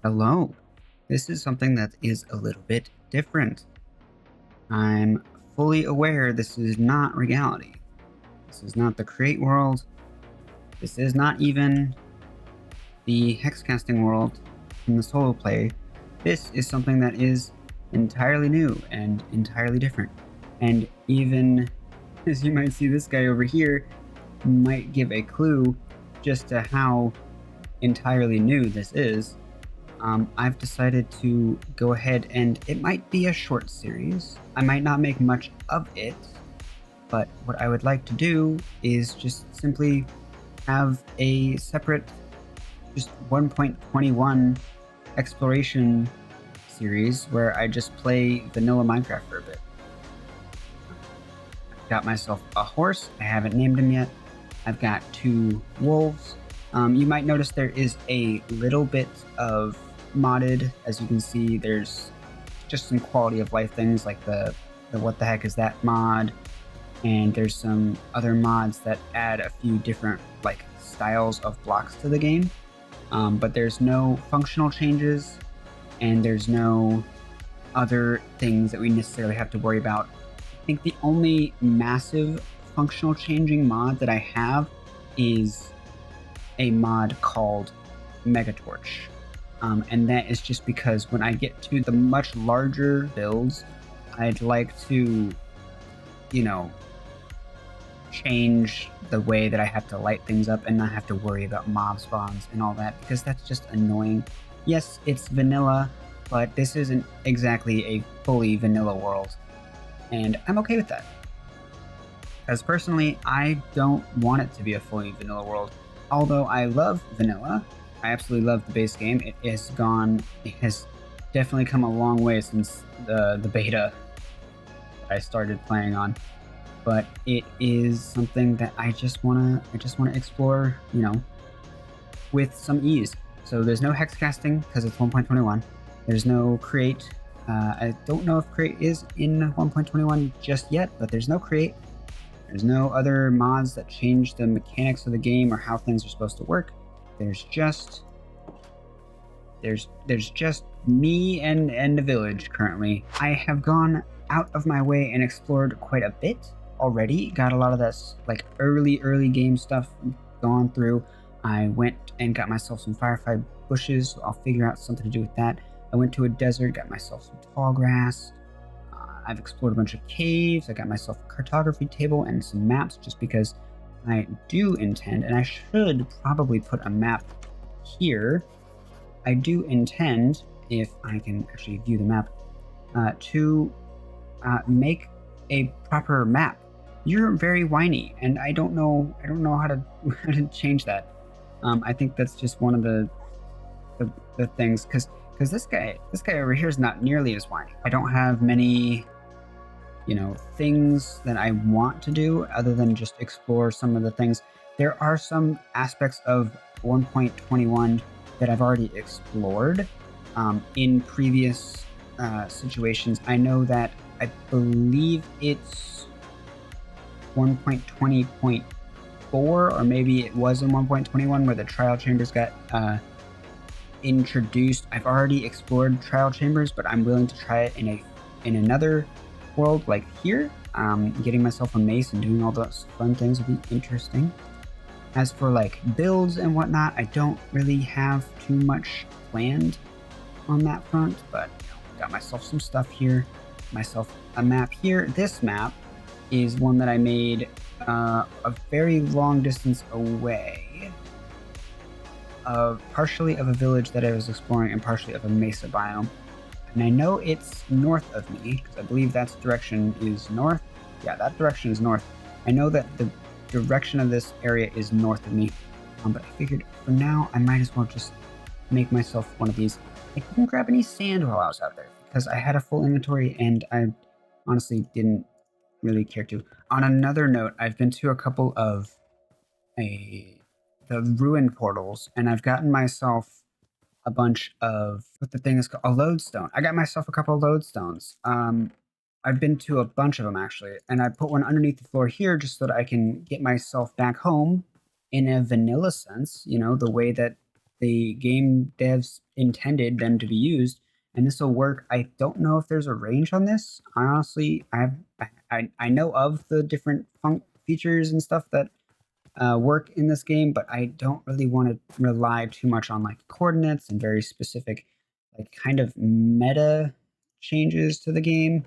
Hello. This is something that is a little bit different. I'm fully aware this is not Regality. This is not the Create world. This is not even the Hexcasting world from the solo play. This is something that is entirely new and entirely different. And even, as you might see, this guy over here might give a clue just to how entirely new this is. I've decided to go ahead, and it might be a short series. I might not make much of it, but what I would like to do is just simply have a separate, just 1.21 exploration series where I just play vanilla Minecraft for a bit. I've got myself a horse. I haven't named him yet. I've got 2 wolves. You might notice there is a little bit of modded. As you can see, there's just some quality of life things like the what the heck is that mod, and there's some other mods that add a few different like styles of blocks to the game, but there's no functional changes and there's no other things that we necessarily have to worry about. I think the only massive functional changing mod that I have is a mod called Megatorch. And that is just because when I get to the much larger builds, I'd like to, change the way that I have to light things up and not have to worry about mob spawns and all that, because that's just annoying. Yes, it's vanilla, but this isn't exactly a fully vanilla world, and I'm okay with that. Because personally, I don't want it to be a fully vanilla world. Although I love vanilla, I absolutely love the base game. It has definitely come a long way since the beta that I started playing on. But it is something that I just wanna explore, with some ease. So there's no hex casting because it's 1.21. There's no create. I don't know if create is in 1.21 just yet, but there's no create. There's no other mods that change the mechanics of the game or how things are supposed to work. There's just me and the village currently. I have gone out of my way and explored quite a bit already. Got a lot of this like early game stuff gone through. I went and got myself some firefly bushes, so I'll figure out something to do with that. I went to a desert, got myself some tall grass. I've explored a bunch of caves. I got myself a cartography table and some maps just because I do intend, and I should probably put a map here. I do intend, if I can actually view the map, to make a proper map. You're very whiny, and I don't know how to how to change that. I think that's just one of the things, because this guy over here is not nearly as whiny. I don't have many things that I want to do other than just explore some of the things. There are some aspects of 1.21 that I've already explored in previous situations. I know that I believe it's 1.20.4, or maybe it was in 1.21 where the trial chambers got introduced. I've already explored trial chambers, but I'm willing to try it in another world like here. Getting myself a mace and doing all those fun things would be interesting. As for like builds and whatnot, I don't really have too much planned on that front, but got myself some stuff here, myself a map here. This map is one that I made a very long distance away, partially of a village that I was exploring and partially of a mesa biome. And I know it's north of me, because I believe that direction is north. Yeah, that direction is north. I know that the direction of this area is north of me, but I figured for now I might as well just make myself one of these. I couldn't grab any sand while I was out there because I had a full inventory and I honestly didn't really care to. On another note, I've been to a couple of the ruin portals, and I've gotten myself a bunch of what the thing is called, a lodestone. I got myself a couple of lodestones. I've been to a bunch of them actually, and I put one underneath the floor here just so that I can get myself back home in a vanilla sense, the way that the game devs intended them to be used, and this will work. I don't know if there's a range on this. I honestly, I know of the different features and stuff that work in this game, but I don't really want to rely too much on like coordinates and very specific, like kind of meta changes to the game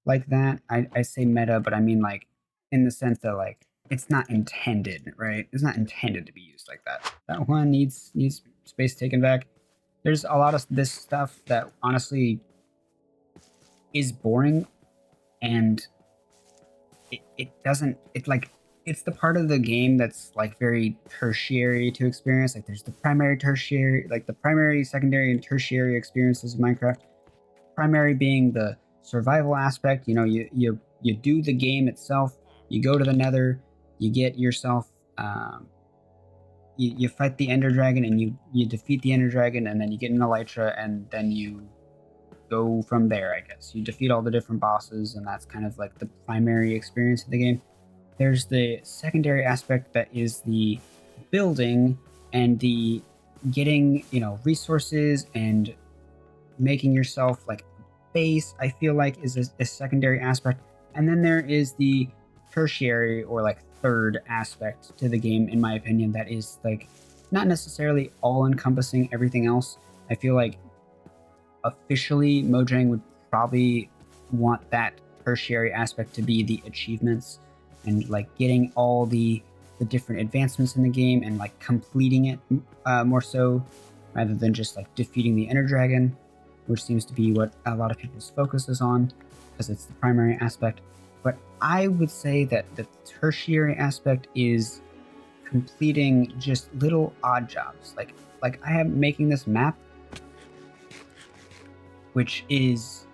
like that. I say meta, but I mean like in the sense that like it's not intended, right? It's not intended to be used like that. That one needs space taken back. There's a lot of this stuff that honestly is boring, and it doesn't, it like, it's the part of the game that's like very tertiary to experience. Like there's the primary, tertiary, like the primary, secondary, and tertiary experiences of Minecraft. Primary being the survival aspect. You know, you do the game itself. You go to the Nether. You get yourself. You fight the Ender Dragon, and you defeat the Ender Dragon, and then you get an Elytra, and then you go from there. I guess you defeat all the different bosses, and that's kind of like the primary experience of the game. There's the secondary aspect that is the building and the getting, you know, resources and making yourself like a base. I feel like is a secondary aspect. And then there is the tertiary or like third aspect to the game, in my opinion, that is like not necessarily all encompassing everything else. I feel like officially Mojang would probably want that tertiary aspect to be the achievements and like getting all the different advancements in the game and like completing it more so, rather than just like defeating the Ender Dragon, which seems to be what a lot of people's focus is on because it's the primary aspect. But I would say that the tertiary aspect is completing just little odd jobs. Like I am making this map, which is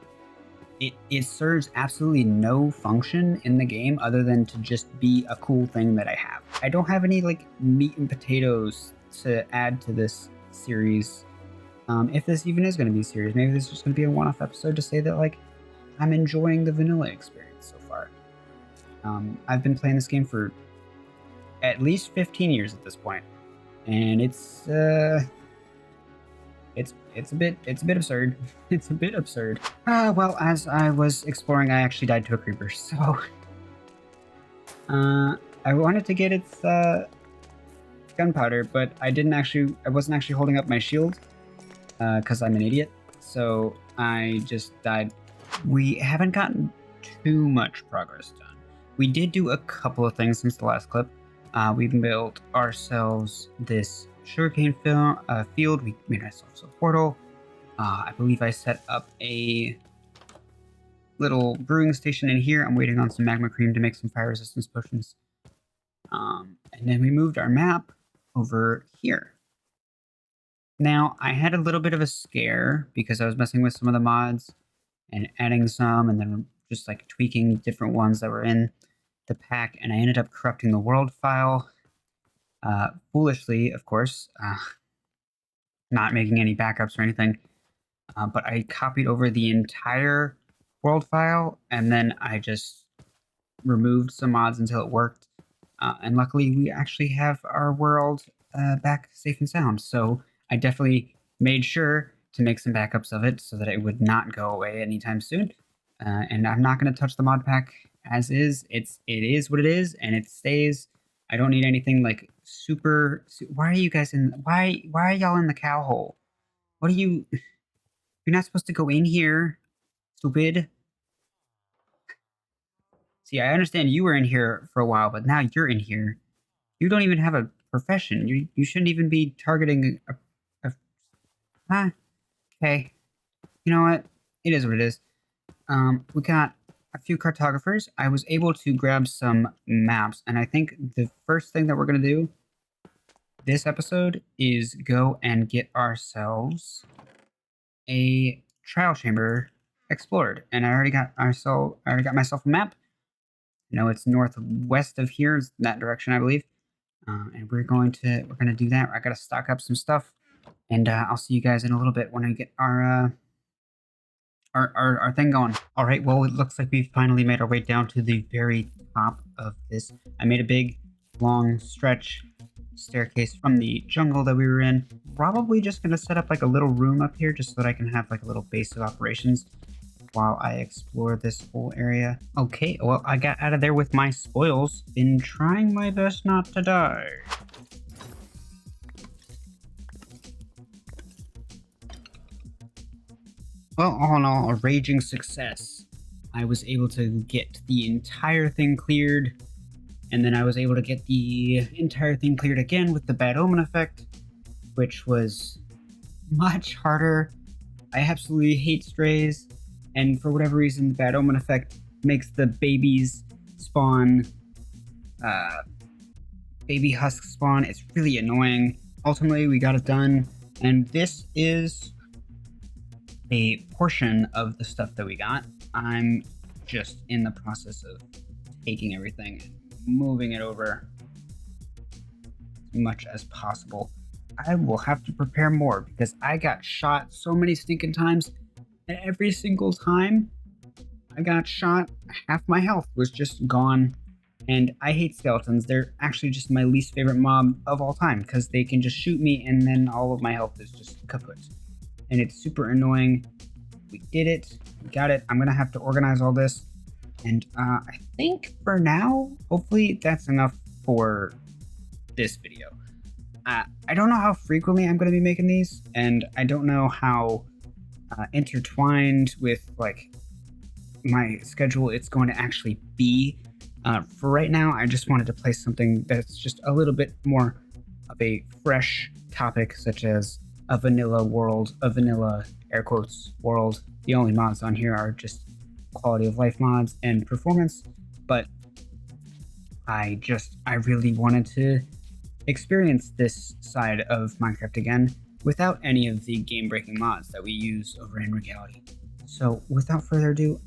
it serves absolutely no function in the game other than to just be a cool thing that I have. I don't have any like meat and potatoes to add to this series. If this even is going to be a series, maybe this is just going to be a one-off episode to say that like I'm enjoying the vanilla experience so far. I've been playing this game for at least 15 years at this point, and it's a bit absurd. It's a bit absurd. Well, as I was exploring, I actually died to a creeper, so I wanted to get its gunpowder, but I wasn't actually holding up my shield because I'm an idiot. So I just died. We haven't gotten too much progress done. We did do a couple of things since the last clip. We've built ourselves this sugarcane field. We made ourselves a portal. I believe I set up a little brewing station in here. I'm waiting on some magma cream to make some fire resistance potions. And then we moved our map over here. Now, I had a little bit of a scare because I was messing with some of the mods and adding some and then just like tweaking different ones that were in the pack, and I ended up corrupting the world file. Foolishly, of course, not making any backups or anything, but I copied over the entire world file, and then I just removed some mods until it worked. And luckily, we actually have our world back safe and sound. So I definitely made sure to make some backups of it so that it would not go away anytime soon. And I'm not going to touch the mod pack as is. It is what it is, and it stays. I don't need anything like super. Why are you guys in? Why are y'all in the cow hole? What are you? You're not supposed to go in here, stupid. See, I understand you were in here for a while, but now you're in here. You don't even have a profession. You shouldn't even be targeting a okay. You know what? It is what it is. We got a few cartographers. I was able to grab some maps, and I think the first thing that we're going to do this episode is go and get ourselves a trial chamber explored. And I already got myself a map. You know, it's northwest of here, is that direction, I believe. And we're gonna do that. I gotta stock up some stuff, and I'll see you guys in a little bit when I get our thing going. All right, well, it looks like we've finally made our way down to the very top of this. I made a big, long stretch staircase from the jungle that we were in. Probably just gonna set up like a little room up here just so that I can have like a little base of operations while I explore this whole area. Okay, well, I got out of there with my spoils. Been trying my best not to die. Well, all in all, a raging success. I was able to get the entire thing cleared, and then I was able to get the entire thing cleared again with the bad omen effect, which was much harder. I absolutely hate strays, and for whatever reason, the bad omen effect makes the babies spawn, baby husk spawn. It's really annoying. Ultimately, we got it done, and this is a portion of the stuff that we got. I'm just in the process of taking everything and moving it over as much as possible. I will have to prepare more because I got shot so many stinking times. And every single time I got shot, half my health was just gone. And I hate skeletons. They're actually just my least favorite mob of all time because they can just shoot me and then all of my health is just kaput. And it's super annoying. We did it. We got it. I'm going to have to organize all this. And I think for now, hopefully that's enough for this video. I don't know how frequently I'm going to be making these, and I don't know how intertwined with like my schedule it's going to actually be. For right now, I just wanted to play something that's just a little bit more of a fresh topic, such as a vanilla world, a vanilla air quotes world. The only mods on here are just quality of life mods and performance, but I really wanted to experience this side of Minecraft again without any of the game-breaking mods that we use over in Regality. So without further ado,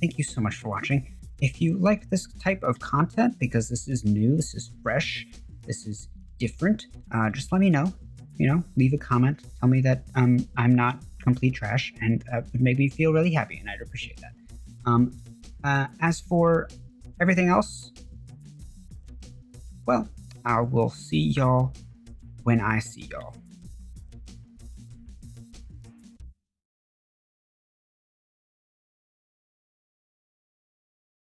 thank you so much for watching. If you like this type of content, because this is new, this is fresh, this is different, just let me know. You know, leave a comment, tell me that I'm not complete trash, and would make me feel really happy, and I'd appreciate that. As for everything else, well, I will see y'all when I see y'all.